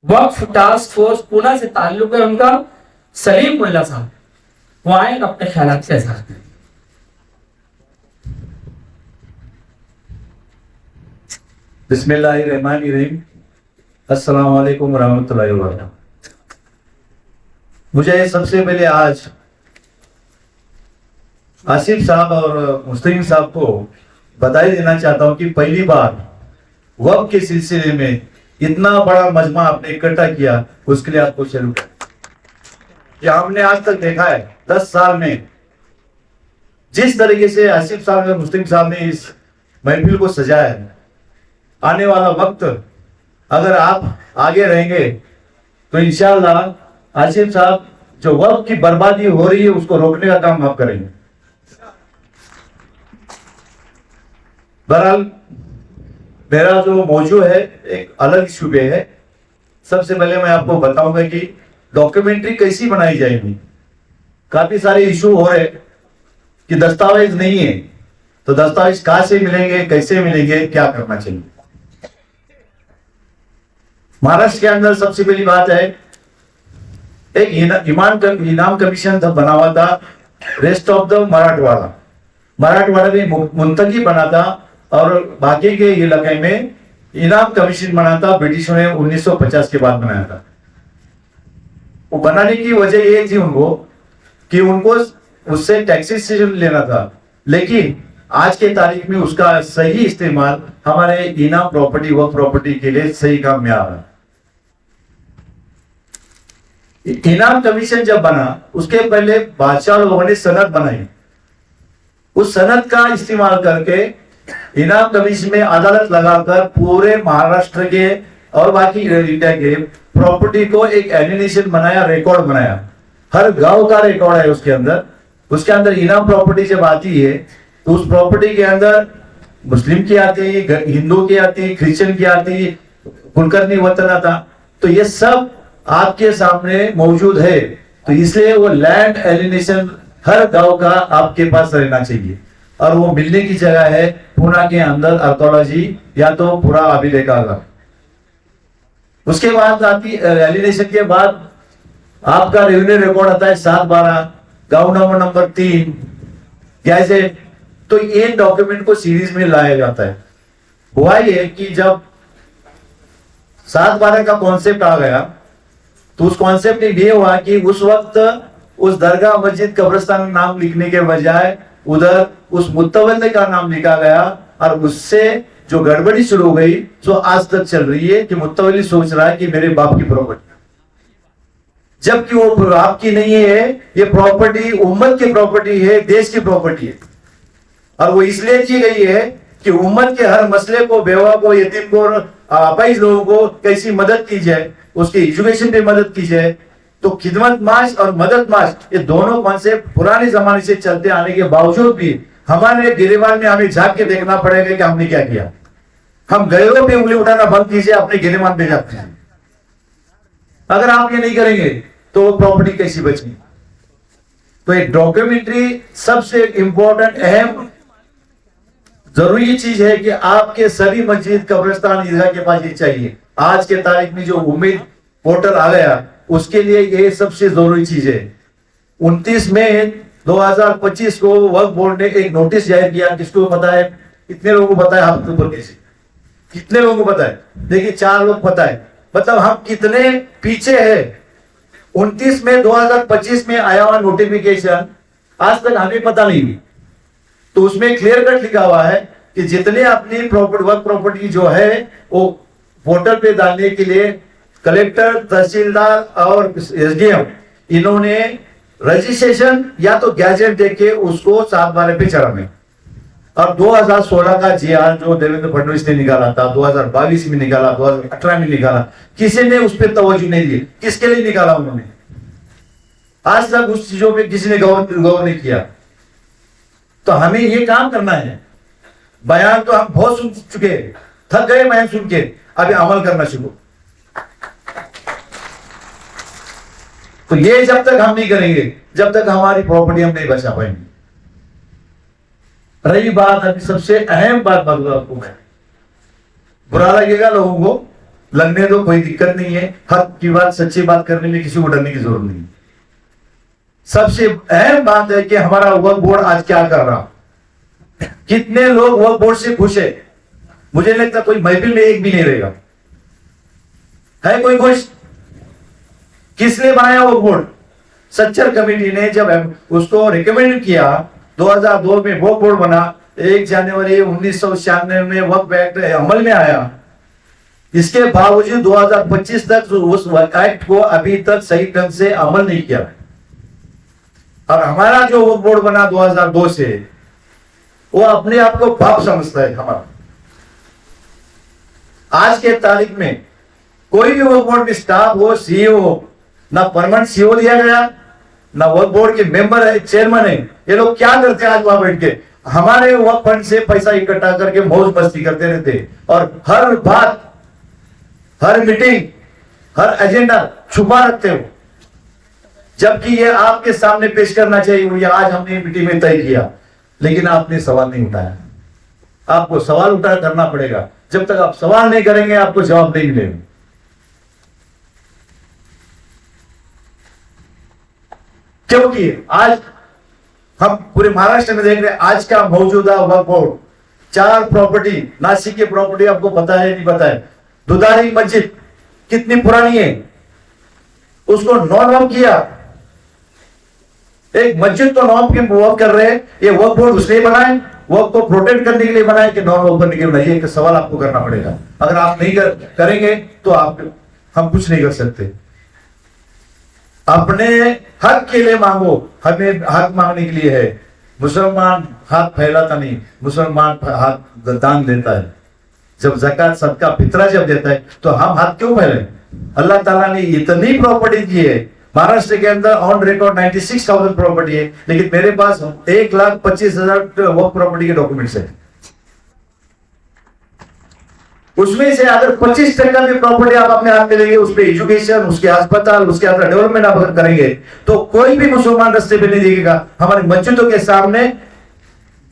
वक्फ task force Pune से ताल्लुक है उनका, सलीम मुल्ला साहब, वो आए अपने ख्यालात के इजहार करें। बिस्मिल्लाहिर्रहमानिर्रहीम, अस्सलाम वालेकुम रहमतुल्लाहि व बरकातहू। मुझे सबसे पहले आज आसिफ साहब और मुस्लिम साहब को बधाई देना चाहता हूं कि पहली बार वक्फ के सिलसिले में इतना बड़ा मजमा आपने इकट्ठा किया, उसके लिए आपको सैल्यूट है। कि हमने आज तक देखा है 10 साल में जिस तरीके से आसिफ साहब और मुस्लिम साहब ने इस महफिल को सजाया है, आने वाला वक्त अगर आप आगे रहेंगे तो इंशाअल्लाह आसिफ साहब जो वक्त की बर्बादी हो रही है उसको रोकने का काम आप करेंगे। बहरहाल मेरा जो मौजू है एक अलग इशू पे है। सबसे पहले मैं आपको बताऊंगा कि डॉक्यूमेंट्री कैसी बनाई जाएगी। काफी सारे इशू हो रहे कि दस्तावेज नहीं है, तो दस्तावेज कहां से मिलेंगे, कैसे मिलेंगे, क्या करना चाहिए। महाराष्ट्र के अंदर सबसे पहली बात है, एक इनाम कमीशन बना हुआ था रेस्ट ऑफ द मराठवाड़ा में मुंतकी बना था, और बाकी के इलाके में इनाम कमीशन बना था। ब्रिटिशों ने 1950 के बाद बनाया था। वो बनाने की वजह ये थी उनको कि उनको उससे टैक्सेशन लेना था, लेकिन आज के तारीख में उसका सही इस्तेमाल हमारे इनाम प्रॉपर्टी व प्रॉपर्टी के लिए सही काम में आ रहा है। इनाम कमीशन जब बना उसके पहले बादशाह लोगों ने सनद बनाई। उस सनद का इस्तेमाल करके इनाम कमीशन में अदालत लगाकर पूरे महाराष्ट्र के और बाकी इंडिया के प्रॉपर्टी को एक एलिनेशन बनाया, रिकॉर्ड बनाया। हर गांव का रिकॉर्ड है उसके अंदर। उसके अंदर इनाम प्रॉपर्टी जब आती है तो उस प्रॉपर्टी के अंदर मुस्लिम की आती है, हिंदू की आती है, क्रिश्चियन की आती है, कुलकर्णी वतन आता। तो ये सब आपके सामने मौजूद है। तो इसलिए वो लैंड एलिनेशन हर गांव का आपके पास रहना चाहिए, और वो मिलने की जगह है पुणे के अंदर आर्कोलॉजी या तो पूरा अभिलेखागार। उसके बाद आती एलिनेशन के बाद आपका रेवेन्यू रिकॉर्ड आता है 7/12, गांव नंबर 3, गैजेट। तो ये डॉक्यूमेंट को सीरीज में लाया जाता है। हुआ ये कि जब 7/12 का कॉन्सेप्ट आ गया तो उस कॉन्सेप्ट में ये हुआ कि उस वक्त उस दरगाह मस्जिद कब्रिस्तान नाम लिखने के बजाय उधर उस मुत्तवल्ली का नाम लिखा गया, और उससे जो गड़बड़ी शुरू हो गई जो आज तक चल रही है कि मुत्तवल्ली सोच रहा है कि मेरे बाप की प्रॉपर्टी, जबकि वो बाप की नहीं है। ये प्रॉपर्टी उम्मत की प्रॉपर्टी है, देश की प्रॉपर्टी है। और वो इसलिए की गई है कि उम्मत के हर मसले को, बेवा को, यतीम को, अपाहिज लोगों को कैसी मदद की जाए, उसकी एजुकेशन पे मदद की जाए। तो खिदमत माश और मदद माश ये दोनों कॉन्सेप्ट पुराने जमाने से चलते आने के बावजूद भी हमारे गिरेबान में हमें झांक के देखना पड़ेगा कि हमने क्या किया। हम गैरों पे उंगली उठाना बंद कीजिए, अपने गिरेबान पे जाते हैं। अगर आप ये नहीं करेंगे तो प्रॉपर्टी कैसी बचेगी। तो एक डॉक्यूमेंट्री सबसे इंपॉर्टेंट अहम जरूरी चीज है कि आपके सभी मस्जिद कब्रिस्तान ईदगाह के पास ये चाहिए। आज के तारीख में जो उम्मीद पोर्टल आ गया उसके लिए ये सबसे जरूरी चीज है। 29 मई 2025 को वक्फ बोर्ड ने एक नोटिस जारी किया। किसको पता है? कितने लोगों को पता है? आपके ऊपर कैसे कितने लोगों को पता है? देखिए 4 लोग पता है। मतलब हम कितने पीछे हैं। 29 मई 2025 में आया हुआ नोटिफिकेशन आज तक हमें पता नहीं। तो उसमें क्लियर कट लिखा हुआ है कि जितने अपनी प्रॉपर्टी जो है वो पोर्टल पे डालने के लिए कलेक्टर, तहसीलदार और एसडीएम इन्होंने रजिस्ट्रेशन या तो गैजेट देके उसको 7/12 पे चढ़ाने। और 2016 का जीआर जो देवेंद्र फडणवीस ने निकाला था, 2022 में निकाला, 2018 में निकाला, किसी ने उस पर तवज्जो नहीं दी। किसके लिए निकाला उन्होंने? आज तक उस चीजों पे किसी ने गौर नहीं किया। तो हमें ये काम करना है। बयान तो हम बहुत सुन चुके, थक गए बयान सुन के, अभी अमल करना शुरू। तो ये जब तक हम नहीं करेंगे, जब तक हमारी प्रॉपर्टी हम नहीं बचा पाएंगे। रही बात अभी सबसे अहम बात बता आपको मैं, बुरा लगेगा लोगों को, लगने दो, कोई दिक्कत नहीं है। हक की बात, सच्ची बात करने में किसी को डरने की जरूरत नहीं। सबसे अहम बात है कि हमारा वक्फ बोर्ड आज क्या कर रहा, कितने लोग वक्फ बोर्ड से खुश है? मुझे नहीं लगता कोई महफिल में एक भी नहीं रहेगा। है कोई खुश? किसने बनाया वक्फ बोर्ड? सच्चर कमेटी ने जब उसको रिकमेंड किया, 2002 में वक्फ बोर्ड बना, 1 जनवरी 1996 में वक्फ एक्ट अमल में आया। इसके बावजूद 2025 तक उस एक्ट को अभी तक सही ढंग से अमल नहीं किया। और हमारा जो वक्फ बोर्ड बना 2002 से, वो अपने आप को बाप समझता है हमारा। आज के तारीख में कोई भी वक्फ बोर्ड में स्टाफ हो, सीईओ हो, ना परमानेंट सीईओ दिया गया, ना वक्फ बोर्ड के मेंबर है, चेयरमैन है। ये लोग क्या करते हैं? आज वहां बैठ के हमारे वक्फ फंड से पैसा इकट्ठा करके मौज मस्ती करते रहते, और हर बात, हर मीटिंग, हर एजेंडा छुपा रखते हो, जबकि ये आपके सामने पेश करना चाहिए। ये आज हमने मीटिंग में तय किया, लेकिन आपने सवाल नहीं उठाया। आपको सवाल उठा करना पड़ेगा। जब तक आप सवाल नहीं करेंगे, आपको जवाब नहीं मिलेगा। क्योंकि आज हम पूरे महाराष्ट्र में देख रहे हैं, आज का मौजूदा वक्फ बोर्ड 4 प्रॉपर्टी, नासिक की प्रॉपर्टी आपको पता है नहीं पता है? दुधारी मस्जिद कितनी पुरानी है, उसको नॉन वक्फ किया। एक मस्जिद तो नॉन के वक्फ कर रहे हैं, ये वक्फ बोर्ड उसने बनाए, वक्फ को प्रोटेक्ट करने के लिए बनाए कि नॉन वक्फ करने के लिए बनाए? एक सवाल आपको करना पड़ेगा। अगर आप नहीं करेंगे तो हम कुछ नहीं कर सकते। अपने हक के लिए मांगो। हमें हक मांगने के लिए है। मुसलमान हाथ फैलाता नहीं, मुसलमान हाथ दान देता है। जब ज़कात, सदका, फितरा जब देता है तो हम हाथ क्यों फैले? अल्लाह ताला ने इतनी प्रॉपर्टी दी है। महाराष्ट्र के अंदर ऑन रिकॉर्ड 96,000 प्रॉपर्टी है, लेकिन मेरे पास 1,25,000 वक्फ प्रॉपर्टी के डॉक्यूमेंट्स है। उसमें से अगर 25% भी प्रॉपर्टी आप अपने हाथ में लेंगे, उस पर एजुकेशन, उसके अस्पताल, उसके अंदर डेवलपमेंट आप अगर करेंगे, तो कोई भी मुसलमान रास्ते पे नहीं देखेगा। हमारे मस्जिदों के सामने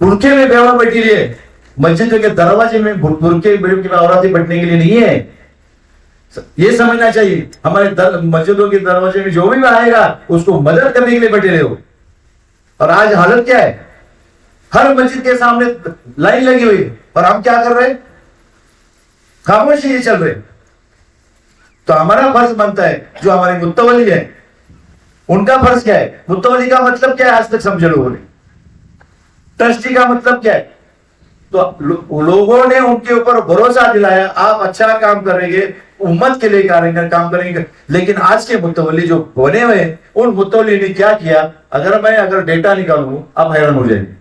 बुरखे में बेवा बैठी है, मस्जिदों के दरवाजे में बुरखे औरतें बैठने के लिए नहीं है। ये समझना चाहिए। हमारे मस्जिदों के दरवाजे में जो भी आएगा उसको मदद करने के लिए बैठे रहे हो। और आज हालत क्या है? हर मस्जिद के सामने लाइन लगी हुई है, और हम क्या कर रहे हैं? खामोशी ये चल रहे। तो हमारा फर्ज बनता है, जो हमारे मुत्तवली है उनका फर्ज क्या है? मुत्तवली का मतलब क्या है आज तक समझे लोगों ने? ट्रस्टी का मतलब क्या है? तो लोगों ने उनके ऊपर भरोसा दिलाया, आप अच्छा काम करेंगे, उम्मत के लिए काम करेंगे। लेकिन आज के मुत्तवली जो बने हुए हैं, उन मुत्तवली ने क्या किया? अगर डेटा निकालूं, आप हैरान हो जाएंगे।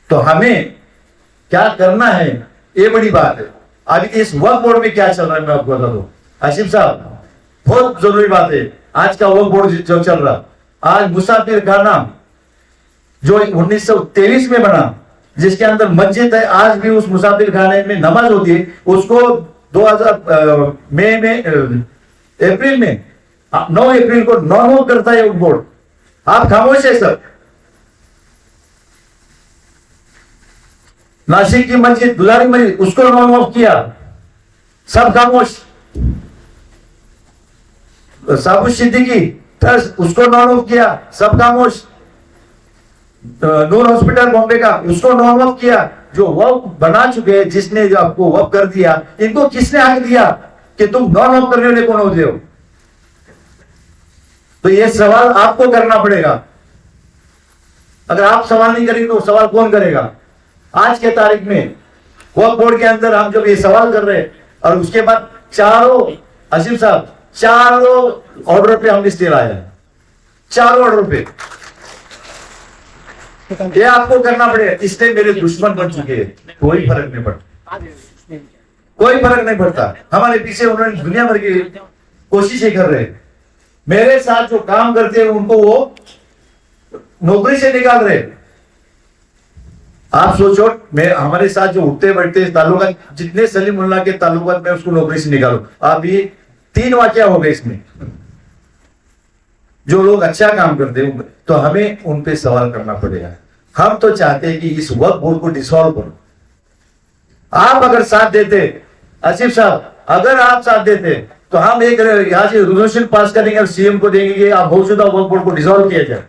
तो हमें क्या करना है, ये बड़ी बात है। अभी इस वक्फ बोर्ड में क्या चल रहा है मैं आपको बता दूं। आसिफ साहब, बहुत जरूरी बात है। आज का वक्फ बोर्ड जो चल रहा, आज मुसाफिर खाना जो 1923 में बना, जिसके अंदर मस्जिद है, आज भी उस मुसाफिर खाने में नमाज होती है, उसको 2000 मई में, अप्रैल में, 9 अप्रैल को नॉन वक्फ करता है वक्फ बोर्ड। आप खामोश है सर। नासिक की मस्जिद, दुलारी मस्जिद, उसको नॉन वक्फ किया, सब खामोश। साबुत सिद्दीकी ट्रस्ट, उसको नॉन वक्फ किया, सब खामोश। नूर हॉस्पिटल बॉम्बे का, उसको नॉन वक्फ किया। जो वक्फ बना चुके हैं, जिसने जो आपको वक्फ कर दिया, इनको किसने हक दिया कि तुम नॉन वक्फ करने वाले कौन होते हो? तो ये सवाल आपको करना पड़ेगा। अगर आप सवाल नहीं करेंगे तो सवाल कौन करेगा? आज के तारीख में वक्फ बोर्ड के अंदर हम जब ये सवाल कर रहे हैं, और उसके बाद चारों, आसिफ साहब, चारों ऑर्डर पे हमने स्टे लाया है, चारों ऑर्डर पे। ये आपको करना पड़ेगा। इसलिए मेरे दुश्मन बन चुके हैं, कोई फर्क नहीं पड़ता, कोई फर्क नहीं पड़ता। हमारे पीछे उन्होंने दुनिया भर की कोशिशें कर रहे हैं। मेरे साथ जो काम करते हैं उनको वो नौकरी से निकाल रहे हैं। आप सोचो, मैं हमारे साथ जो उठते बैठते ताल्लुकात, जितने सलीमुल्लाह के ताल्लुकात में उसको नौकरी से निकालो। आप ये 3 वाकया हो गए इसमें। जो लोग अच्छा काम करते हैं तो हमें उन पे सवाल करना पड़ेगा। हम तो चाहते हैं कि इस वक्फ बोर्ड को डिसॉल्व करो, आप अगर साथ देते, आसिफ साहब, अगर आप साथ देते तो हम एक यहाँ से रेजोल्यूशन पास करेंगे और सीएम को देंगे कि आप मौजूदा वक्फ बोर्ड को डिसॉल्व किया जाए।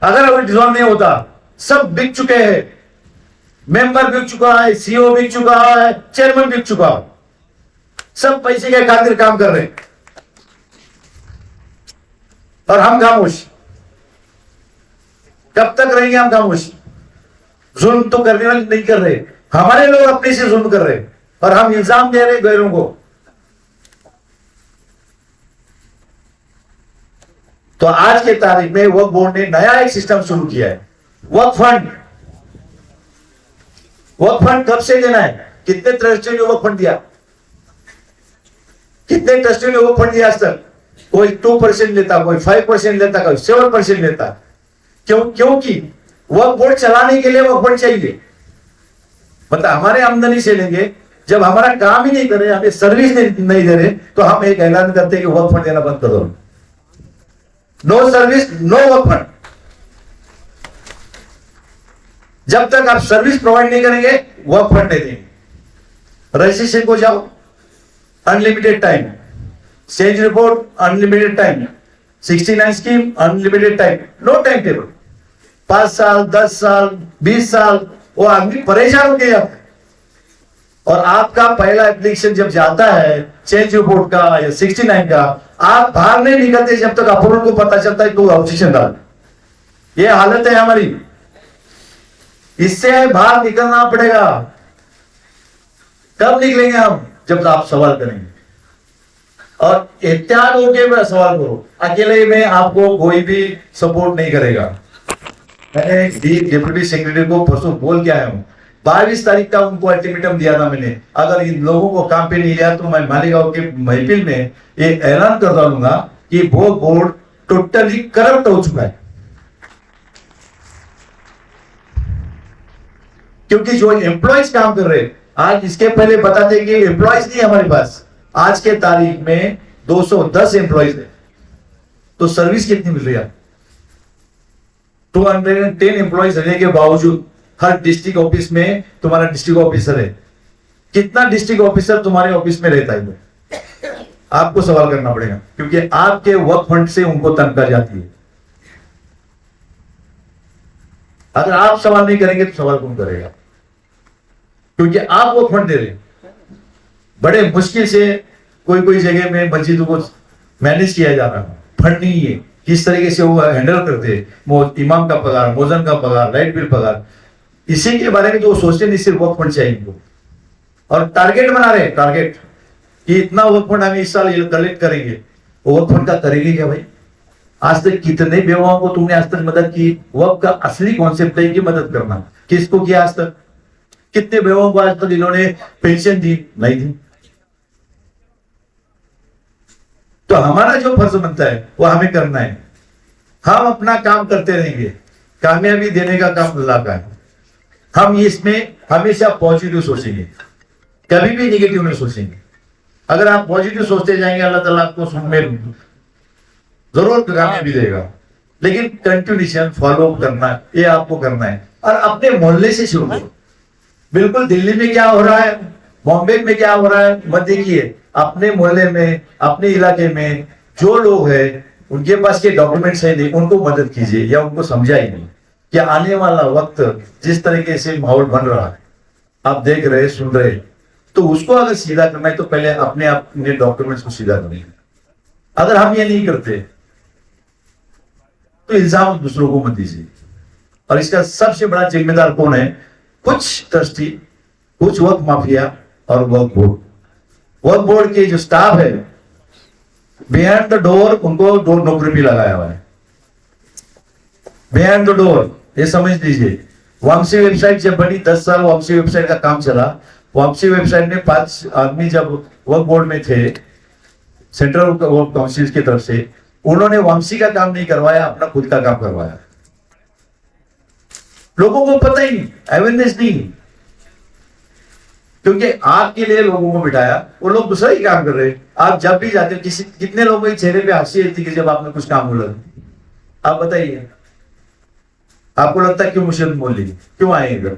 अगर अभी डिसॉल्व नहीं होता, सब बिक चुके हैं, मेंबर बिक चुका है, सीईओ बिक चुका है, चेयरमैन बिक चुका है, सब पैसे के खातिर काम कर रहे हैं और हम खामोश। कब तक रहेंगे हम खामोश? जुल्म तो करने वाले नहीं कर रहे, हमारे लोग अपने से जुल्म कर रहे और हम इल्जाम दे रहे गैरों को। तो आज के तारीख में वक्फ बोर्ड ने नया एक सिस्टम शुरू किया है, वक्फ फंड। वक्फ फंड कब से देना है? कितने ट्रस्टियों ने वक्फ फंड दिया? कितने ट्रस्टियों ने वक्फ फंड दिया आज तक? कोई 2% लेता, कोई 5% लेता, कोई 7% लेता। क्योंकि वक्फ बोर्ड चलाने के लिए वक्फ फंड चाहिए। मतलब हमारे आमदनी से लेंगे, जब हमारा काम ही नहीं करे, हमें सर्विस नहीं दे रहे, तो हम एक ऐलान करते हैं कि वक्फ फंड देना बंद कर दो। नो सर्विस, नो वक्फ फंड। जब तक आप सर्विस प्रोवाइड नहीं करेंगे, वक्फ फंड नहीं देंगे। रजिस्ट्रेशन को जाओ, unlimited time. Change report, unlimited time. 69 scheme, unlimited time, no time table. 5 साल, 10 साल, 20 साल, वो आदमी परेशान हो गया। और आपका पहला एप्लीकेशन जब जाता है चेंज रिपोर्ट का या 69 का, आप बाहर नहीं निकलते जब तक अप्रूवल को पता चलता है तो ऑब्जेक्शन डाल। ये हालत है हमारी। इससे बाहर निकलना पड़ेगा। कब निकलेंगे हम? जब आप सवाल करेंगे और एहतियात होकर सवाल करो। अकेले में आपको कोई भी सपोर्ट नहीं करेगा। मैंने डिप्टी सेक्रेटरी को परसों बोल के आया हूं, 22 तारीख का उनको अल्टीमेटम दिया था मैंने। अगर इन लोगों को काम पे नहीं लिया तो मैं मालेगांव के महफिल में ये ऐलान कर दूंगा कि वो बोर्ड टोटली करप्ट हो चुका है। क्योंकि जो एम्प्लॉयज काम कर रहे हैं, आज इसके पहले बताते कि एम्प्लॉयज नहीं हमारे पास, आज के तारीख में 210 एम्प्लॉयज है, तो सर्विस कितनी मिल रही है? 210 एम्प्लॉयज रहने के बावजूद हर डिस्ट्रिक्ट ऑफिस में तुम्हारा डिस्ट्रिक्ट ऑफिसर है। कितना डिस्ट्रिक्ट ऑफिसर तुम्हारे ऑफिस में रहता है? आपको सवाल करना पड़ेगा, क्योंकि आपके वक्फ फंड से उनको तनख्वाह जाती है। अगर आप सवाल नहीं करेंगे तो सवाल कौन करेगा? क्योंकि आप वक्फ फंड दे रहे हैं। बड़े मुश्किल से कोई जगह में मस्जिदों को मैनेज किया जा रहा है, फंड नहीं है। किस तरीके से वो हैंडल करते हैं, इमाम का पगार, मोजन का पगार, लाइट बिल पगार, इसी के बारे में जो सोचते नहीं, सिर्फ वक्फ फंड चाहिए इनको। और टारगेट बना रहे हैं, टारगेट कि इतना वक्फ फंड हमें इस साल कलेक्ट करेंगे। वो वक्फ फंड का करेंगे क्या भाई? आज तक कितने बेवाओं को तुमने आज तक मदद की? वक्फ का असली कॉन्सेप्ट है कि मदद करना। किसको किया आज तक? कितने बेवाओं को आज तक इन्होंने पेंशन दी? नहीं दी। तो हमारा जो फर्ज बनता है वो हमें करना है। हम अपना काम करते रहेंगे, कामयाबी देने का काम अल्लाह का है। हम इसमें हमेशा पॉजिटिव सोचेंगे, कभी भी निगेटिव नहीं सोचेंगे। अगर आप पॉजिटिव सोचते जाएंगे, अल्लाह ताला आपको में जरूर कामयाबी देगा। लेकिन कंटिन्यूशन फॉलो करना, ये आपको करना है। और अपने मोहल्ले से शुरू करो। बिल्कुल दिल्ली में क्या हो रहा है, बॉम्बे में क्या हो रहा है मत देखिए। अपने मोहल्ले में, अपने इलाके में जो लोग हैं उनके पास के डॉक्यूमेंट्स है नहीं, उनको मदद कीजिए या उनको समझाइए नहीं कि आने वाला वक्त जिस तरीके से माहौल बन रहा है, आप देख रहे, सुन रहे, तो उसको अगर सीधा करना है तो पहले अपने डॉक्यूमेंट्स को सीधा करेंगे। अगर हम ये नहीं करते तो इल्जाम दूसरों को मत दीजिए। और इसका सबसे बड़ा जिम्मेदार कौन है? कुछ ट्रस्टी, कुछ वक्फ माफिया और वक्फ बोर्ड। वक्फ बोर्ड के जो स्टाफ है, बिहाइंड द डोर उनको डोर नौकरी भी लगाया हुआ है। बिहाइंड द डोर, ये समझ लीजिए। वामसी वेबसाइट जब बनी, 10 साल वामसी वेबसाइट का काम चला। वामसी वेबसाइट में 5 आदमी जब वक्फ बोर्ड में थे, सेंट्रल वक्फ काउंसिल की तरफ से, उन्होंने वामसी का काम नहीं करवाया, अपना खुद का काम करवाया। लोगों को पता ही नहीं, अवेयरनेस नहीं, क्योंकि आपके लिए लोगों को बिठाया, वो लोग दूसरा ही काम कर रहे हैं। आप जब भी जाते हो, कितने लोगों के चेहरे पे हंसी रहती है जब आपने कुछ काम बोला? आप बताइए। आपको लगता है क्यों मुश्किल मोल ली, क्यों आए इधर?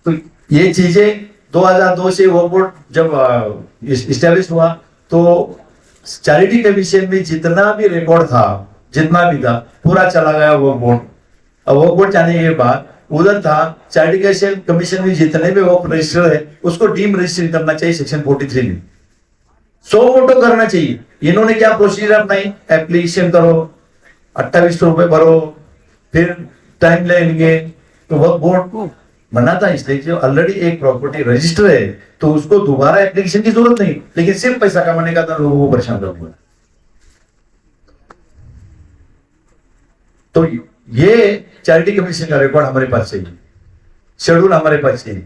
तो ये चीजें 2002 से वो बोर्ड जब इस्टेब्लिश हुआ तो चैरिटी कमीशन में जितना भी रिकॉर्ड था, जितना भी था, पूरा चला गया वो बोर्ड। अब वो बोर्ड जाने के बाद उधर था चैरिटी कमीशन में जितने भी वो रजिस्टर है उसको डीम रजिस्टर करना चाहिए सेक्शन 43 में, 100 वोटो करना चाहिए। इन्होंने क्या प्रोसीजर अपनाई, एप्लीकेशन करो, 28 रुपए भरो, फिर टाइम लेंगे। तो वक्त बोर्ड बना था इसलिए जो ऑलरेडी एक प्रॉपर्टी रजिस्टर है तो उसको दोबारा एप्लीकेशन की जरूरत नहीं, लेकिन सिर्फ पैसा कमाने का था, लोगों को परेशान करूंगा। तो ये चैरिटी कमीशन का रिकॉर्ड हमारे पास चाहिए, शेड्यूल हमारे पास चाहिए,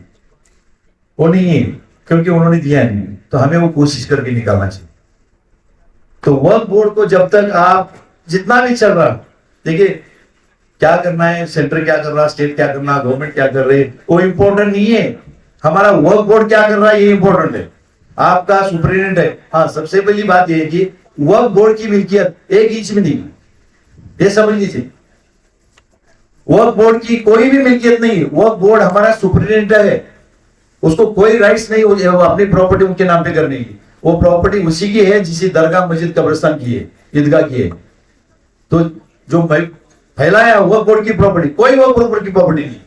वो नहीं है क्योंकि उन्होंने दिया नहीं, तो हमें वो कोशिश करके निकालना चाहिए। तो वक्फ बोर्ड को जब तक आप जितना भी चल रहा, देखिए क्या करना है, सेंटर क्या कर रहा, स्टेट क्या करना, गवर्नमेंट क्या कर रही है, वो इंपॉर्टेंट नहीं है। हमारा वक्फ बोर्ड क्या कर रहा है ये इंपॉर्टेंट है, आपका सुप्रीडेंट है। हाँ, सबसे पहली बात यह है कि वक्फ बोर्ड की मिल्कियत 1 इंच में नहीं, ये समझ लीजिए। वक्फ बोर्ड की कोई भी मिल्कियत नहीं, वक्फ बोर्ड हमारा सुप्रीडेंट है, उसको कोई राइट्स नहीं हो अपनी प्रॉपर्टी उनके नाम पे करने की। वो प्रॉपर्टी उसी की है जिसे दरगाह, मस्जिद, कब्रिस्तान की है, ईदगाह की है। तो जो फैलाया वक्फ बोर्ड की प्रॉपर्टी, कोई वक्फ बोर्ड की प्रॉपर्टी नहीं,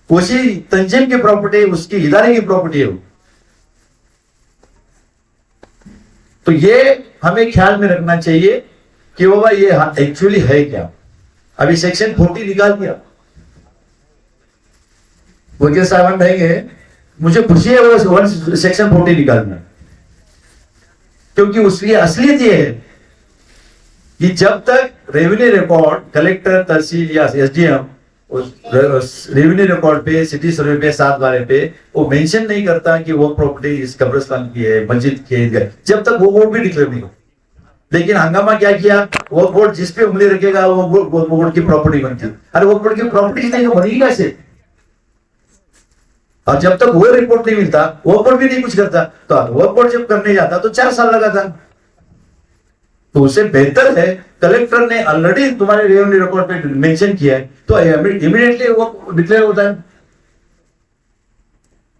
उसी तंजीम की प्रॉपर्टी, उसकी इदारे की प्रॉपर्टी है वो। तो ये हमें ख्याल में रखना चाहिए कि बाबा ये एक्चुअली है क्या। अभी सेक्शन 40 निकाल दिया, वकील साहब कहेंगे मुझे खुशी है वो सेक्शन 40 निकालना, क्योंकि उसकी असलियत ये है कि जब तक रेवेन्यू रिकॉर्ड कलेक्टर, तहसील या एसडीएम रेवेन्यू रिकॉर्ड पे, सिटी सर्वे पे, 7 वाले पे वो मेंशन नहीं करता कि वो प्रॉपर्टी इस कब्रिस्तान की है, मस्जिद की है, जब तक वो बोर्ड भी डिक्लेयर नहीं हो। लेकिन हंगामा क्या किया, वो बोर्ड जिस पे उंगली रखेगा वो बोर्ड की प्रॉपर्टी बनती है। अरे वो बोर्ड की प्रॉपर्टी नहीं तो बनेगी कैसे? और जब तक वो रिपोर्ट नहीं मिलता, वो बोर्ड भी नहीं कुछ करता, तो वो बोर्ड जब करने जाता तो 4 साल लगा था। तो उससे बेहतर है कलेक्टर ने ऑलरेडी तुम्हारे रेवेन्यू रिकॉर्ड पे मेंशन किया है तो इमीडिएटली वो डिक्लेयर होता है।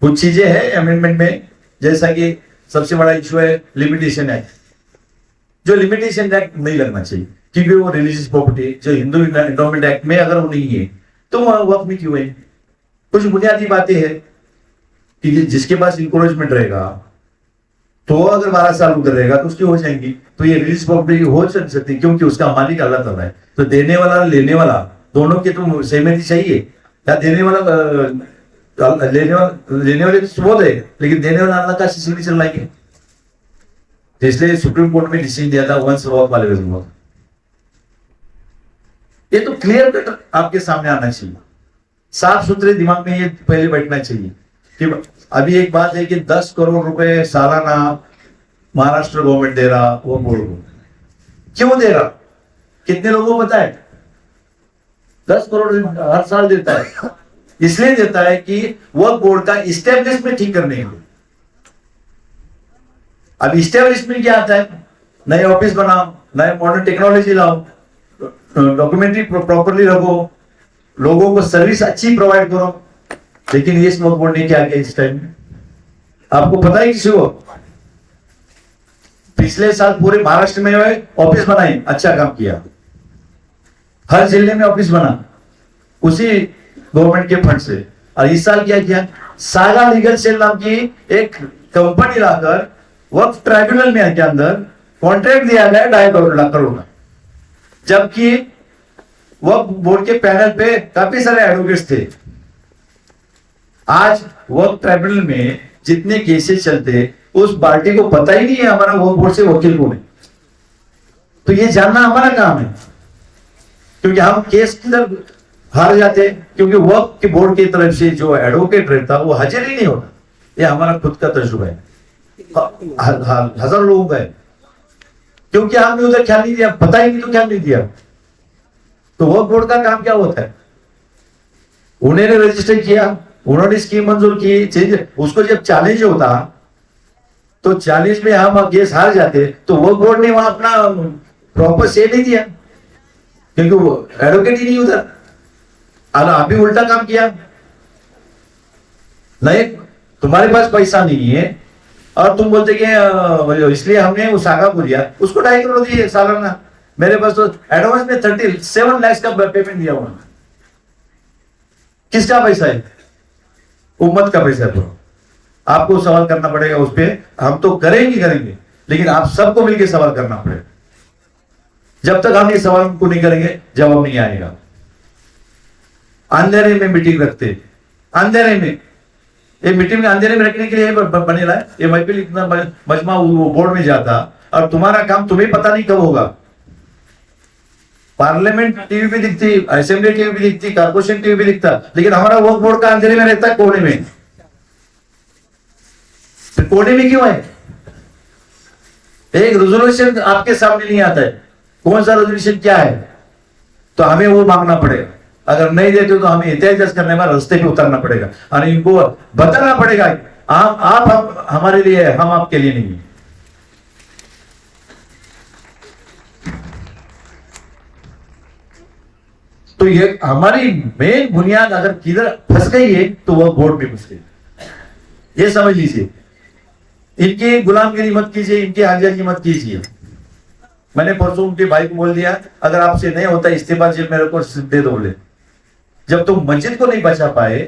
कुछ चीजें हैं अमेंडमेंट में, जैसा कि सबसे बड़ा इश्यू है लिमिटेशन एक्ट, जो लिमिटेशन एक्ट नहीं लगना चाहिए, क्योंकि वो रिलीजियस प्रॉपर्टी जो हिंदू एंडोमेंट एक्ट में अगर वो नहीं है तो वह वक्त में क्यों है। कुछ बुनियादी बातें हैं कि जिसके पास इंक्रोचमेंट रहेगा तो अगर 12 साल उधर रहेगा तो उसकी हो जाएंगी, तो ये रिलीज प्रॉपर्टी हो सकती, क्योंकि उसका मालिक अल्लाह ताला है। तो देने वाला लेने वाला दोनों की तो सहमति चाहिए, या देने वाला लेने वाले बहुत है, लेकिन देने वाला अल्लाह का सिग्नेचर लाएंगे। इसलिए सुप्रीम कोर्ट में डिसीजन दिया था वंश वक्फ वाले में। ये तो क्लियर कट आपके सामने आना चाहिए, साफ सुथरे दिमाग में ये पहले बैठना चाहिए कि अभी एक बात है कि 10 करोड़ रुपए सालाना महाराष्ट्र गवर्नमेंट दे रहा, वो बोर्ड को क्यों दे रहा, कितने लोगों को पता है? 10 करोड़ हर साल देता है, इसलिए देता है कि वह बोर्ड का इस्टेब्लिशमेंट ठीक करने के लिए। अब इस्टेब्लिशमेंट क्या आता है, नए ऑफिस बनाओ, नए मॉडर्न टेक्नोलॉजी लाओ, डॉक्यूमेंट्री प्रॉपरली रखो, लोगों को सर्विस अच्छी प्रोवाइड करो। लेकिन ये वक्फ बोर्ड ने क्या किया इस टाइम में, आपको पता है किसी को? पिछले साल पूरे महाराष्ट्र में ऑफिस बनाए, अच्छा काम किया, हर जिले में ऑफिस बना उसी गवर्नमेंट के फंड से। और इस साल क्या किया, सागा लीगल सेल नाम की एक कंपनी लाकर वक्फ ट्राइब्यूनल में के अंदर कॉन्ट्रैक्ट दिया गया 2.5 करोड़ का, जबकि वक्फ बोर्ड के पैनल पे काफी सारे एडवोकेट्स थे। आज वक्फ ट्राइब्यूनल में जितने केसेस चलते उस पार्टी को पता ही नहीं है हमारा वक्फ बोर्ड से वकील कौन है। तो ये जानना हमारा काम है, क्योंकि हम केस की तरफ हार जाते हैं, क्योंकि वक्फ के बोर्ड की तरफ से जो एडवोकेट रहता वो हाजिर ही नहीं होता। ये हमारा खुद का तजुर्बा है, हजारों लोगों का है, क्योंकि हमने उधर ख्याल नहीं दिया, पता ही नहीं तो ख्याल नहीं दिया। तो वक्फ बोर्ड का काम क्या होता है, उन्होंने रजिस्टर किया, उन्होंने स्कीम मंजूर की, चेंज, उसको जब चैलेंज होता तो चैलेंज में हम केस हार जाते तो वक्फ बोर्ड ने वहां अपना प्रॉपर से नहीं दिया। क्योंकि वो एडवोकेट ही नहीं उधर। और आप भी उल्टा काम किया, नहीं तुम्हारे पास पैसा नहीं है और तुम बोलते कि इसलिए हमने उस आगा को दिया, उसको 2.5 करोड़ दिए सालाना। मेरे पास तो एडवांस में 37 लाख का पेमेंट दिया हुआ। किसका पैसा है? उम्मत का पैसा है। तो आपको सवाल करना पड़ेगा उस पर। हम तो करेंगे, लेकिन आप सबको मिलकर सवाल करना पड़ेगा। जब तक हम ये सवाल उनको नहीं करेंगे, जवाब नहीं आएगा। अंधेरे में मीटिंग रखते, अंधेरे में, ये मीटिंग अंधेरे में रखने के लिए बनेला है ये महफिल। इतना मजमा बोर्ड में जाता और तुम्हारा काम तुम्हें पता नहीं कब होगा। पार्लियामेंट टीवी पे दिखती, असेंबली टीवी पे दिखती, कारपोरेशन टीवी पे दिखता, लेकिन हमारा वक्फ बोर्ड का अंधेरे में रहता है, कोने में। तो कोने में क्यों है? एक रेजोल्यूशन आपके सामने नहीं आता है, कौन सा रेजोल्यूशन क्या है, तो हमें वो मांगना पड़ेगा। अगर नहीं देते तो हमें एहतियात करने में रास्ते पे उतरना पड़ेगा और इनको बताना पड़ेगा आप हमारे लिए है, हम आपके लिए नहीं है। तो ये हमारी मेन बुनियाद अगर किधर फंस गई है तो वह बोर्ड में फंस गई। ये समझ लीजिए, इनकी गुलामगिरी मत कीजिए, इनकी हाजिरी मत कीजिए। मैंने परसों उनके भाई को बोल दिया, अगर आपसे नहीं होता इस्तीफा जेल मेरे को दे दो। बोले जब तुम मस्जिद को नहीं बचा पाए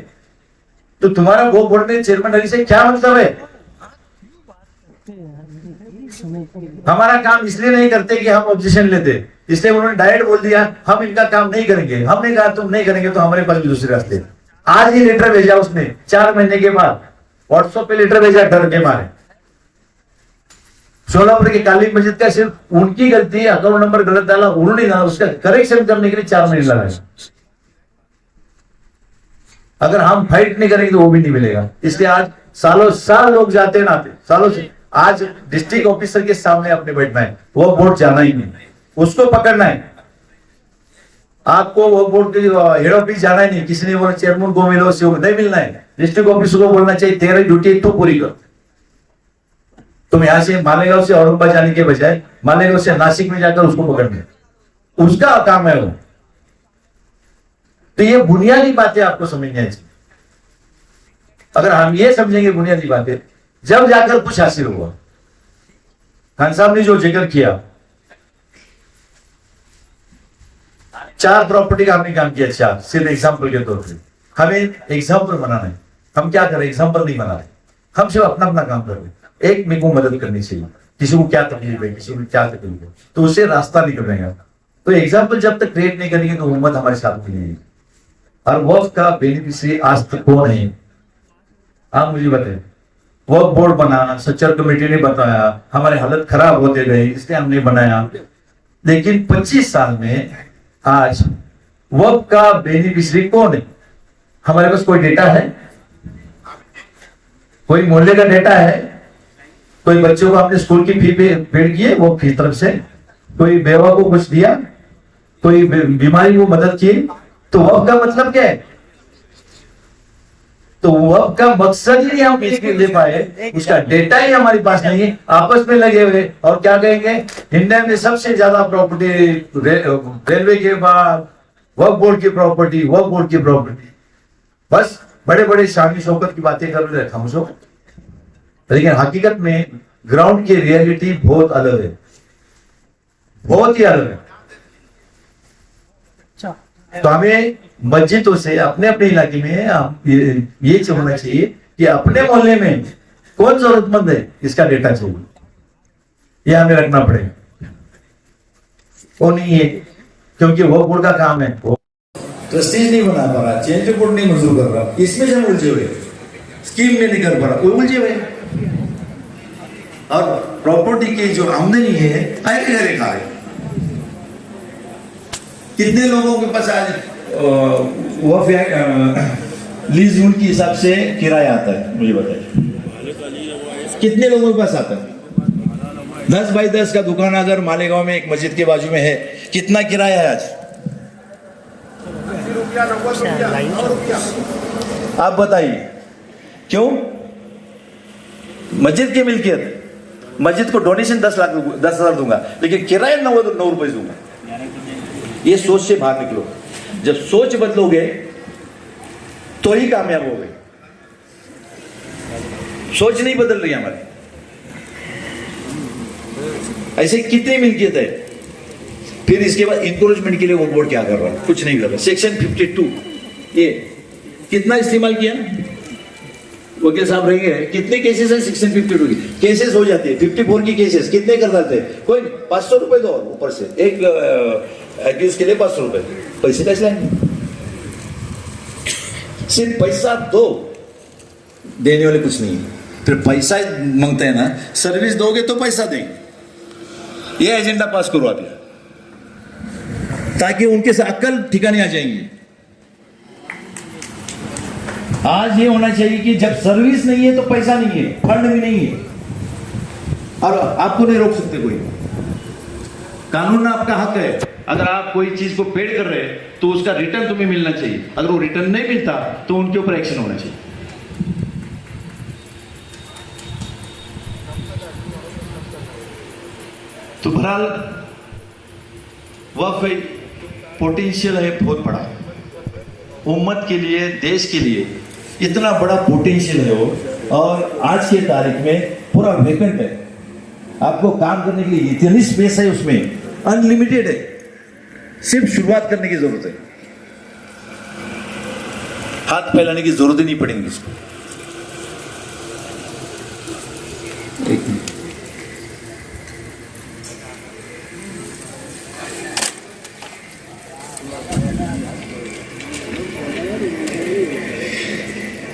तो तुम्हारा वो बोर्ड में चेयरमैन रही से क्या मतलब है? हमारा काम इसलिए नहीं करते कि हम ऑब्जेक्शन लेते, इसलिए उन्होंने डायरेक्ट बोल दिया हम इनका काम नहीं करेंगे। हमने कहा तुम नहीं करेंगे तो हमारे पास भी दूसरे रास्ते। आज ही लेटर भेजा उसने 4 महीने के बाद, व्हाट्सएप पे लेटर भेजा डर के मारे। सोलापुर की काली मस्जिद का सिर्फ उनकी गलती, अकाउंट नंबर गलत डाला उन्होंने, उसका करेक्शन करने के लिए 4 महीने लगाए। अगर हम फाइट नहीं करेंगे तो वो भी नहीं मिलेगा। इसलिए आज सालों साल लोग जाते ना आते, सालों से। आज डिस्ट्रिक्ट ऑफिसर के सामने अपने बैठना है, वो बोर्ड जाना ही नहीं, उसको पकड़ना है। आपको वो बोर्ड के हेड ऑफिस जाना ही नहीं। किसी ने बोला चेयरमैन को मिलो, नहीं मिलना है। डिस्ट्रिक्ट ऑफिसर को बोलना चाहिए तेरी ड्यूटी तू पूरी कर। तुम यहां से मालेगांव से औरंगाबाद जाने के बजाय मालेगांव से नासिक में जाकर उसको पकड़ना, उसका काम है वो। तो ये बुनियादी बातें आपको समझनी चाहिए। अगर हम ये समझेंगे बुनियादी बातें, जब जाकर कुछ हासिल हुआ। खान साहब ने जो जिक्र किया, 4 प्रॉपर्टी का हमने काम किया, 4 सिर्फ एग्जाम्पल के तौर पे। हमें एग्जाम्पल बनाना है। हम क्या करें? एग्जाम्पल नहीं बना रहे, हम सिर्फ अपना अपना काम कर रहे हैं। एक में को मदद करनी चाहिए, किसी को क्या तकलीफ है, किसी को क्या तकलीफ है, तो उससे रास्ता निकलेगा। तो एग्जाम्पल जब तक क्रिएट नहीं करेंगे तो उम्मत हमारे साथ नहीं है। और वक्फ का बेनिफिशियरी आज तक कौन है? आप मुझे बताएं। वक्फ बोर्ड बना, सच्चर कमेटी ने बताया, हमारे हालत खराब होते गए इसलिए हमने बनाया। लेकिन 25 साल में आज वक्फ का बेनिफिशियरी कौन है? हमारे पास कोई डेटा है? कोई मोहल्ले का डेटा है? कोई बच्चों को आपने स्कूल की फी पेड की है वो फी तरफ से? कोई बेवा को कुछ दिया? कोई बीमारी को मदद की? तो वक्फ का मतलब क्या है? तो वक्फ का मकसद ही नहीं हम इसके ले पाए, उसका डेटा ही हमारे पास नहीं है। आपस में लगे हुए और क्या कहेंगे, इंडिया में सबसे ज्यादा प्रॉपर्टी रेलवे के बाद वक्फ बोर्ड की प्रॉपर्टी, वक्फ बोर्ड की प्रॉपर्टी। बस बड़े बड़े शान शौकत की बातें कर रहे हम सब, लेकिन हकीकत में ग्राउंड की रियलिटी बहुत अलग है, बहुत ही अलग है। तो हमें मस्जिदों से अपने अपने इलाके में ये होना चाहिए कि अपने मोहल्ले में कौन जरूरतमंद है इसका डेटा चाहिए, ये हमें रखना पड़ेगा। वो नहीं है, क्योंकि वो बोर्ड का काम है, वो ट्रस्टीज नहीं बना पा रहा, चेंज रिपोर्ट नहीं मंजूर कर रहा, इसमें से हम उलझे हुए, स्कीम में नहीं कर पा रहा, वो उलझे हुए। और प्रॉपर्टी की जो आमदनी है आए घरे खा रहे। कितने लोगों के पास आज वक्फ लीज यूनिट के हिसाब से किराया आता है, मुझे बताइए कितने लोगों के पास आता है? 10 बाई 10 का दुकान अगर मालेगांव में एक मस्जिद के बाजू में है, कितना किराया है आज? आप बताइए क्यों? मस्जिद की मिल्कियत, मस्जिद को डोनेशन 10,000 दूंगा, लेकिन किराया 9 रुपए दूंगा। ये सोच से बाहर निकलो। जब सोच बदलोगे तो ही कामयाब होगे। सोच नहीं बदल रही हमारी। ऐसे कितनी मिल्कियत है। फिर इसके बाद इंक्रोचमेंट के लिए वो बोर्ड क्या कर रहा है? कुछ नहीं कर रहा। सेक्शन 52 ये कितना इस्तेमाल किया? वकील साहब रहेंगे, कितने केसेस है सेक्शन 52 की? केसेस हो जाती है 54 की केसेस कितने कर देते हैं? कोई 500 रुपए दो ऊपर से, एक एक्यूज के लिए 500 रुपए। पैसे कैसे लाएंगे? सिर्फ पैसा दो, देने वाले कुछ नहीं है। फिर पैसा मांगते हैं ना, सर्विस दोगे तो पैसा देंगे। ये एजेंडा पास करो आप, ताकि उनके से अक्ल ठिकाने आ जाएंगे। आज ये होना चाहिए कि जब सर्विस नहीं है तो पैसा नहीं है, फंड भी नहीं है, और आपको नहीं रोक सकते कोई। कानून आपका हक है। अगर आप कोई चीज को पेड कर रहे हैं तो उसका रिटर्न तुम्हें मिलना चाहिए। अगर वो रिटर्न नहीं मिलता तो उनके ऊपर एक्शन होना चाहिए। तो बहरहाल वक्फ पोटेंशियल है बहुत बड़ा, उम्मत के लिए, देश के लिए इतना बड़ा पोटेंशियल है वो। और आज के तारीख में पूरा वेकेंट है, आपको काम करने के लिए इतनी स्पेस है, उसमें अनलिमिटेड है। सिर्फ शुरुआत करने की जरूरत है, हाथ फैलाने की जरूरत ही नहीं पड़ेगी उसको। एक मिनट,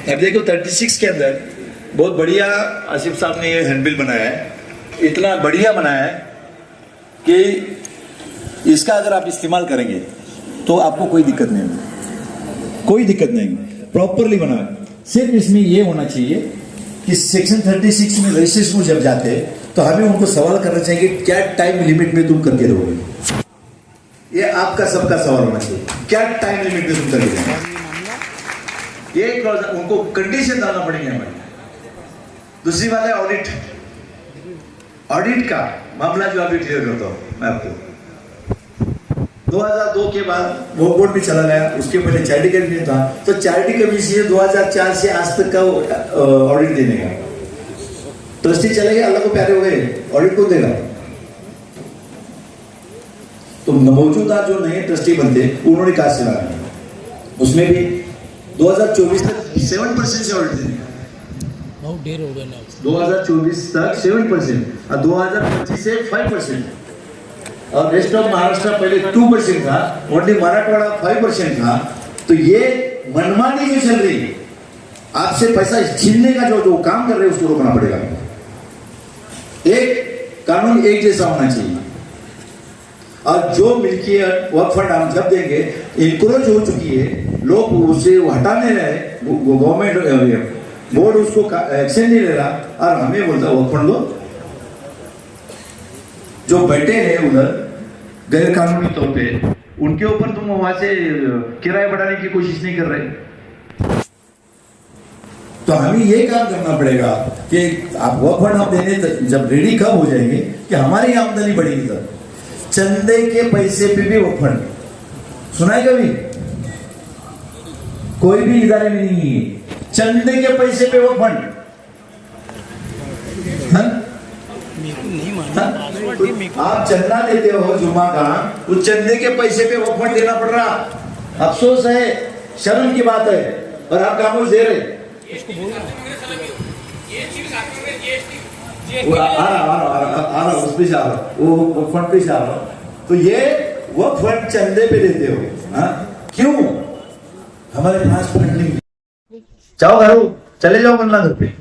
अब देखो 36 के अंदर बहुत बढ़िया आसिफ साहब ने ये हैंडबिल बनाया है। इतना बढ़िया बनाया है कि इसका अगर आप इस्तेमाल करेंगे तो आपको कोई दिक्कत नहीं होगी, कोई दिक्कत नहीं। प्रॉपरली बना है। सिर्फ इसमें ये होना चाहिए कि सेक्शन 36 में रजिस्ट्रेशन में जब जाते हैं तो हमें उनको सवाल करना चाहिए कि क्या टाइम लिमिट में तुम करके दोगे। ये आपका सबका सवाल होना चाहिए, क्या टाइम लिमिट में तुम करके दोगे। ये उनको कंडीशन डालना पड़ेंगे हमारे। दूसरी बात है ऑडिट। ऑडिट का मामला जो अभी क्लियर करता हूं मैं आपको। 2002 के बाद वो बोर्ड भी चला गया, उसके पहले चैरिटी कमीशन था, तो चैरिटी कमीशन 2004 से आज तक का ऑडिट देने का। ट्रस्टी चले गए, अल्लाह को प्यारे हो गए, ऑडिट कौन देगा? तो मौजूदा जो नए ट्रस्टी बनते उन्होंने कहा से लगाया, उसमें भी 2024 तक 7% से ऑडिट देने का। बहुत देर हो गया ना। 2024 तक 7% और 2025 से 5%। और रेस्ट ऑफ महाराष्ट्र पहले 2% था, ओनली मराठवाड़ा 5% था। तो ये मनमानी जो चल रही, आपसे पैसा छीनने का जो काम कर रहे हैं उसको रोकना पड़ेगा। एक कानून एक जैसा होना चाहिए। और जो मिल्कियत वक्फ फंड हम जब देंगे, इंक्रोच हो चुकी है, लोग उसे हटाने रहे, गवर्नमेंट बोर्ड उसको एक्शन नहीं ले रहा और हमें बोलता वक्फ फंड दो। जो बैठे हैं उधर गैर कानूनी तौर पे, उनके ऊपर तुम वहां से किराया बढ़ाने की कोशिश नहीं कर रहे। तो हमें ये काम करना पड़ेगा कि आप वक्फ फंड हम देने जब रेडी कब हो जाएंगे कि हमारी आमदनी बढ़ेगी। तब चंदे के पैसे पे भी वक्फ फंड सुना है कभी? कोई भी इदारे में नहीं है चंदे के पैसे पे वक्फ फंड। आप चंदा देते हो जुम्मा का, उस चंदे के पैसे पे वक्फ फंड देना पड़ रहा। अफसोस है, शर्म की बात है, और आप खामोश दे रहे। आ रहा उस पे जा रहा, वो वक्फ फंड पे जा रहा। तो ये वक्फ फंड चंदे पे देते हो, क्यों? हमारे पास फंड नहीं। जाओ घर, चले जाओ वरना घर पे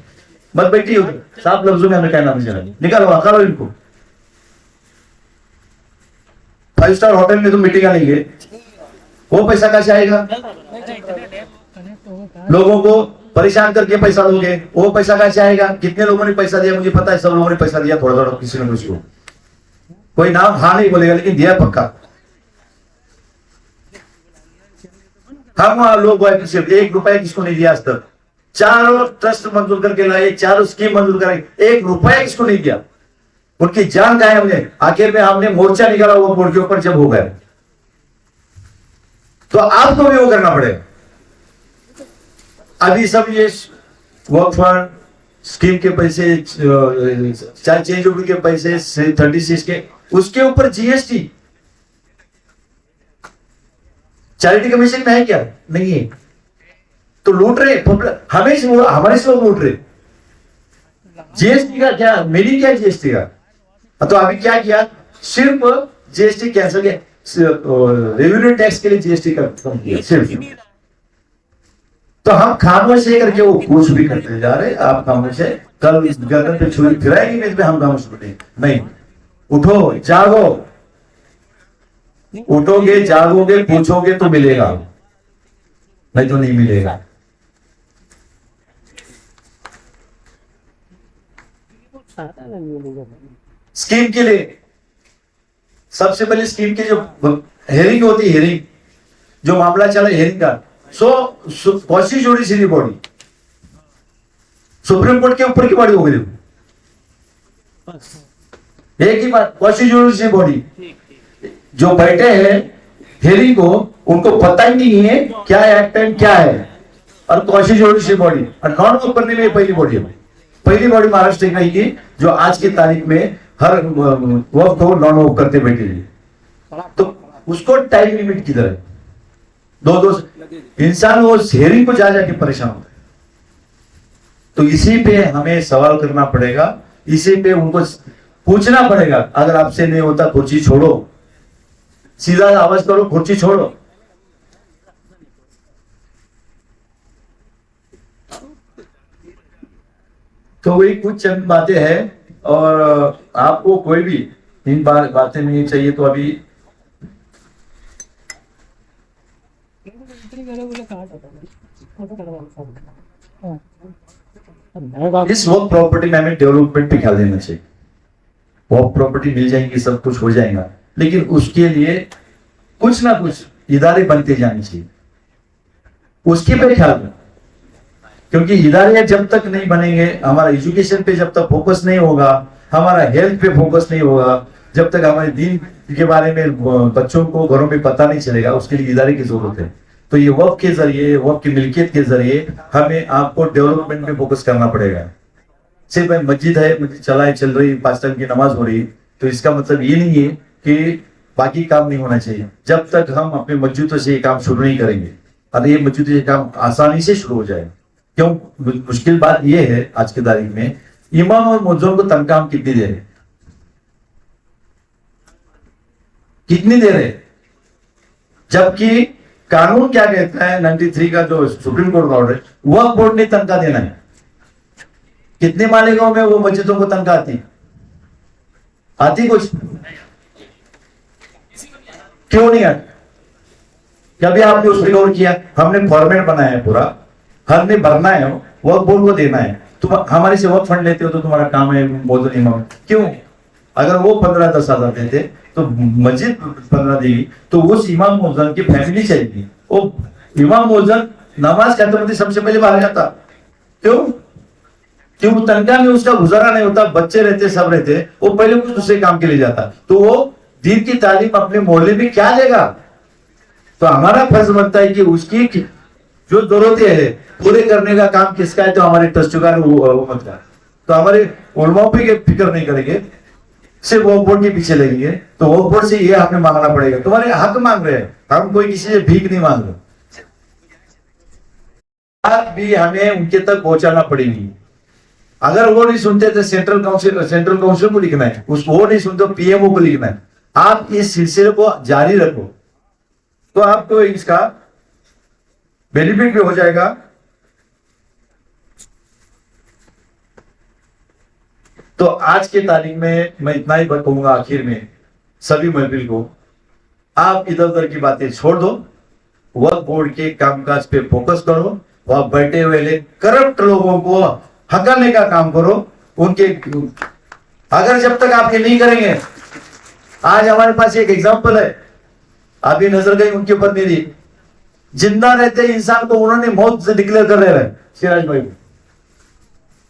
मत बैठी हो। साफ लफ्जों में हमें कहना मुझे निकालो, हकालो इनको। 5 स्टार होटल में तुम मीटिंग लेंगे, वो पैसा कैसे आएगा? लोगों को परेशान करके पैसा दोगे, वो पैसा कैसे आएगा? कितने लोगों ने पैसा दिया मुझे पता है, सब लोगों ने पैसा दिया, थोड़ा थोड़ा, किसी ने मुझको कोई नाम हाँ नहीं बोलेगा लेकिन दिया पक्का। हम लोग सिर्फ 1 रुपया किसको नहीं दिया आज तक। चारों ट्रस्ट मंजूर करके लाए, चारों स्कीम मंजूर कराई, 1 रुपया किसको नहीं दिया। उनकी जान का है हमने। आखिर में हमने मोर्चा निकाला वो बोर्ड के ऊपर जब हो गया। तो आपको भी वो करना पड़ेगा। अभी सब ये वर्क फंड स्कीम के पैसे, चाहे चेंज ओवर के पैसे 36 के, उसके ऊपर जीएसटी, चैरिटी कमीशन में है क्या? नहीं है। तो लूट रहे हमें से, हमारे से लूट रहे। जीएसटी का क्या मीनिंग, क्या जीएसटी का? तो अभी क्या किया, सिर्फ जीएसटी कैंसिल किया, रेवेन्यू टैक्स के लिए जीएसटी कम किया सिर्फ। तो हम खामोश है करके वो कुछ भी करते जा रहे। आप खामोश है, कल गर्दन पे छुरी फिराएंगे मेज में, हम खामोश बैठे नहीं। उठो, जागो, उठोगे, जागोगे, पूछोगे तो मिलेगा, नहीं तो नहीं मिलेगा। स्कीम के लिए सबसे पहले स्कीम की जो हेयरिंग होती है, हेयरिंग जो मामला चला हेयरिंग का, कॉन्स्टिट्यूशनल बॉडी सुप्रीम कोर्ट के ऊपर की बॉडी हो गई। एक ही बात, कॉन्स्टिट्यूशनल बॉडी जो बैठे हैं हेयरिंग को, उनको पता ही नहीं है क्या एक्ट एंड क्या है। और कॉन्स्टिट्यूशनल बॉडी और नॉन वर्क करने में पहली बॉडी है, पहली बॉडी महाराष्ट्र की थी जो आज की तारीख में हर वर्क को नॉन वर्क करते बैठे हैं। तो उसको टाइम लिमिट किधर है? दो इंसान वो हेयरिंग को जा जाके परेशान होता है। तो इसी पे हमें सवाल करना पड़ेगा, इसी पे उनको पूछना पड़ेगा। अगर आपसे नहीं होता कुर्सी छोड़ो, सीधा आवाज करो, कुर्सी छोड़ो। तो वही कुछ चंद बातें हैं, और आपको कोई भी इन बातें नहीं चाहिए तो अभी इस वर्क प्रॉपर्टी में हमें डेवलपमेंट पे ख्याल देना चाहिए। वर्क प्रॉपर्टी मिल जाएंगी, सब कुछ हो जाएगा, लेकिन उसके लिए कुछ ना कुछ इदारे बनते जाने चाहिए, उसके पे ख्याल दें। क्योंकि इदारे जब तक नहीं बनेंगे, हमारा एजुकेशन पे जब तक फोकस नहीं होगा, हमारा हेल्थ पे फोकस नहीं होगा, जब तक हमारे दीन के बारे में बच्चों को घरों में पता नहीं चलेगा, उसके लिए इदारे की जरूरत है। तो ये वक्फ के जरिए, वक्फ की मिल्कियत के जरिए हमें आपको डेवलपमेंट में फोकस करना पड़ेगा। सिर्फ मस्जिद है, मस्जिद चल रही, 5 टाइम की नमाज हो रही, तो इसका मतलब ये नहीं है कि बाकी काम नहीं होना चाहिए। जब तक हम अपने मस्जिदों से ये काम शुरू नहीं करेंगे, और ये मस्जिदों से काम आसानी से शुरू हो जाए। क्यों मुश्किल बात ये है आज की तारीख में, इमाम और मुअज्जिन को तनख्वाह हम कितनी दे रहे, कितनी दे रहे? जबकि कानून क्या कहता है, 93 का जो सुप्रीम कोर्ट का ऑर्डर है, वक्फ बोर्ड ने तनख्वाह देना है। कितने मालिकों में वो मस्जिदों को तनख्वाह आती कुछ? क्यों नहीं आती? कभी आपने उसको गौर किया? हमने फॉर्मेट बनाया है पूरा, हमने भरना है, वक्फ बोर्ड को देना है। तुम हमारे से वक्फ फंड लेते हो तो तुम्हारा काम है मौजूद इमाम। क्यों? अगर वो 15-10 हजार देते तो मस्जिद 15 देगी, तो उस इमाम मौजूद की फैमिली चाहिए। वो इमाम मौजूद नमाज खत्म होती सबसे पहले बाहर जाता। क्यों? क्यों? तनख्वाह में उसका गुजारा नहीं होता, बच्चे रहते, सब रहते, वो पहले कुछ दूसरे काम के लिए जाता। तो वो दीन की तालीम अपने मोहल्ले में क्या देगा? तो हमारा फर्ज बनता है कि उसकी जो जरूरतें है पूरे करने का काम किसका है? तो हमारे ट्रस्टियों का, हुकूमत का। तो हमारे उलमाओं पे फिक्र नहीं करेंगे, सिर्फ वक्फ बोर्ड के पीछे लगेंगे। तो वक्फ बोर्ड से ये हमें मांगना पड़ेगा, तुम्हारे हक मांग रहे हैं, हम कोई किसी से भीख नहीं मांग रहे। बात भी हमें उनके तक पहुंचाना पड़ेगी। अगर वो नहीं सुनते तो सेंट्रल काउंसिल को लिखना है, वो नहीं सुनते तो पीएमओ को लिखना है। आप इस सिलसिले को जारी रखो तो आपको इसका बेनिफिट भी हो जाएगा। तो आज की तारीख में मैं इतना ही कहूंगा आखिर में सभी महफिल को, आप इधर उधर की बातें छोड़ दो, वक्फ बोर्ड के कामकाज पे फोकस करो, वहां बैठे हुए करप्ट लोगों को हटाने का काम करो। उनके अगर जब तक आप ये नहीं करेंगे, आज हमारे पास एक एग्जांपल है, अभी नजर गई उनके ऊपर मेरी, जिंदा रहते इंसान को उन्होंने मौत से डिक्लेयर कर रहे हैं सिराज भाई।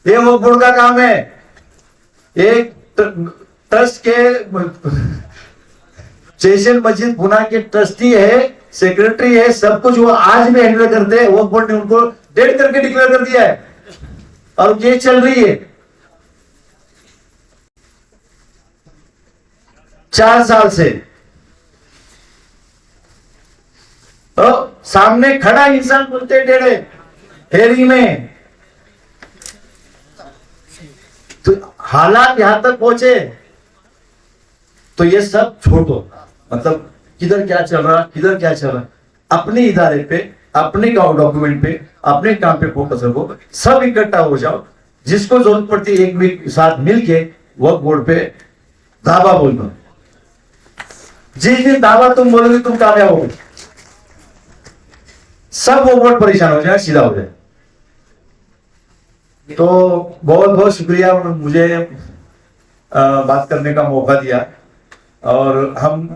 ये वक्फ बोर्ड का काम है। एक ट्रस्ट के स्टेशन मस्जिद पुणे के ट्रस्टी है सेक्रेटरी है, सब कुछ वो आज भी हैंडल करते हैं। वक्फ बोर्ड ने उनको डेड करके डिक्लेयर कर दिया है और केस चल रही है 4 साल से। तो सामने खड़ा इंसान बोलते टेढ़े हेयरिंग में, तो हालात यहां तक पहुंचे। तो ये सब छोड़ो, मतलब किधर क्या चल रहा, किधर क्या चल रहा, अपने इदारे पे, अपने डॉक्यूमेंट पे, अपने काम पे फोकस रखो, सब इकट्ठा हो जाओ। जिसको जरूरत पड़ती है एक भी साथ मिलके वक्फ बोर्ड पे दावा बोल दो। जिस दिन दावा तुम बोलोगे तुम कामयाब होगे, सब वक्फ बोर्ड परेशान हो जाए, सीधा हो जाए। तो बहुत बहुत शुक्रिया मुझे बात करने का मौका दिया, और हम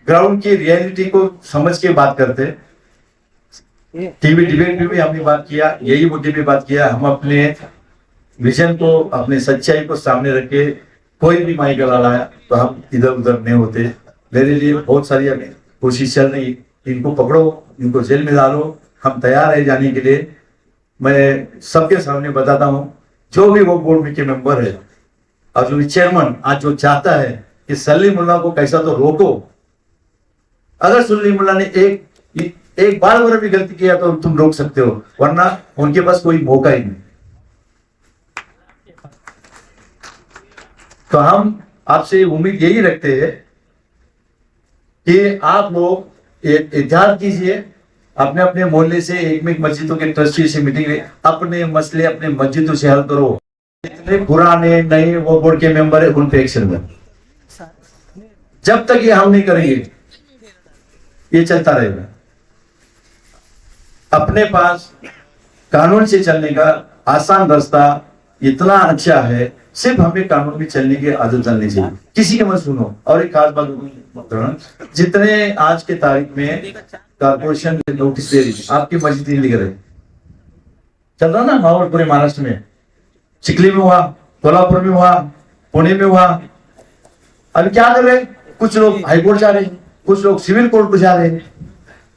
ग्राउंड की रियलिटी को समझ के बात करते। टीवी डिबेट में भी हमने बात किया, यही मुद्दे पे बात किया। हम अपने विजन को, अपने सच्चाई को सामने रख के कोई भी माइक ला रहा है तो हम इधर उधर नहीं होते। मेरे लिए बहुत सारी कोशिश चल रही, इनको पकड़ो, इनको जेल में डालो, हम तैयार है जाने के लिए। मैं सबके सामने बताता हूँ, जो भी वो बोर्ड के मेंबर है और जो चेयरमैन आज जो चाहता है कि सलीम मुल्ला को कैसा तो रोको। अगर सलीम मुल्ला ने एक बार अगर भी गलती किया तो तुम रोक सकते हो, वरना उनके पास कोई मौका ही नहीं। तो हम आपसे उम्मीद यही रखते हैं कि आप लोग एहतियात कीजिए, अपने अपने मोहल्ले से एक मस्जिदों के ट्रस्टी से मीटिंग में अपने मसले अपने मस्जिदों से हल करो। जितने पुराने नए वो बोर्ड के मेंबर है उन पे एक्शन में, जब तक ये हम नहीं करेंगे ये चलता रहेगा। अपने पास कानून से चलने का आसान रास्ता इतना अच्छा है, सिर्फ हमें कानून में चलने की आदत डालनी चाहिए, किसी के मत सुनो। और एक खास बात, जितने आज के तारीख में कारपोरेशन नोटिस दे रही, आपकी मस्जिद नहीं लिख रहे, चल रहा ना माहौल पूरे महाराष्ट्र में, चिखली में हुआ, कोल्हापुर में हुआ, पुणे में हुआ। अभी क्या कर रहे, कुछ लोग हाईकोर्ट जा रहे हैं, कुछ लोग सिविल कोर्ट को जा रहे हैं।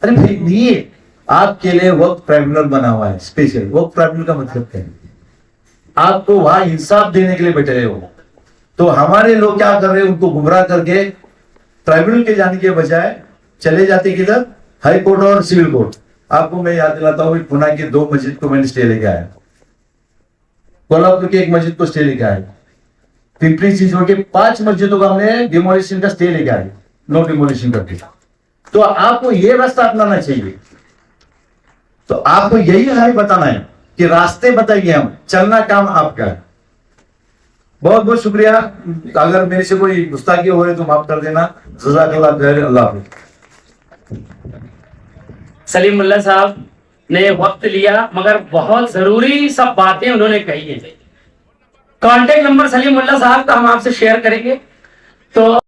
अरे भाई नहीं, आपके लिए वक्त ट्राइब्यूनल बना हुआ है स्पेशल। वक्त ट्राइब्यूनल का मतलब क्या है, आपको वहां इंसाफ देने के लिए बैठे रहे हो। तो हमारे लोग क्या कर रहे हैं, उनको गुमराह करके ट्राइब्यूनल के जाने के बजाय चले जाते किधर, हाई कोर्ट और सिविल कोर्ट। आपको मैं याद दिलाता हूँ, पुणे की 2 मस्जिद को मैंने स्टे लेके आया, कोल्हापुर की 1 मस्जिद को स्टे लेके आया, पिंपरी चिंचवड के 5 मस्जिदों का हमने डिमोलिशन का स्टे लेके आए, नो डिमोलिशन करके। तो आपको ये रास्ता अपनाना चाहिए। तो आपको यही हमें बताना है कि रास्ते बताइए, हम चलना काम आपका है। बहुत बहुत शुक्रिया। अगर मेरे से कोई गुस्ताखी हो रही तो माफ कर देना। जज़ाकल्लाह खैर। अल्लाह हाफ़िज़। सलीम मुल्ला साहब ने वक्त लिया, मगर बहुत जरूरी सब बातें उन्होंने कही है। कांटेक्ट नंबर सलीम मुल्ला साहब का हम आपसे शेयर करेंगे। तो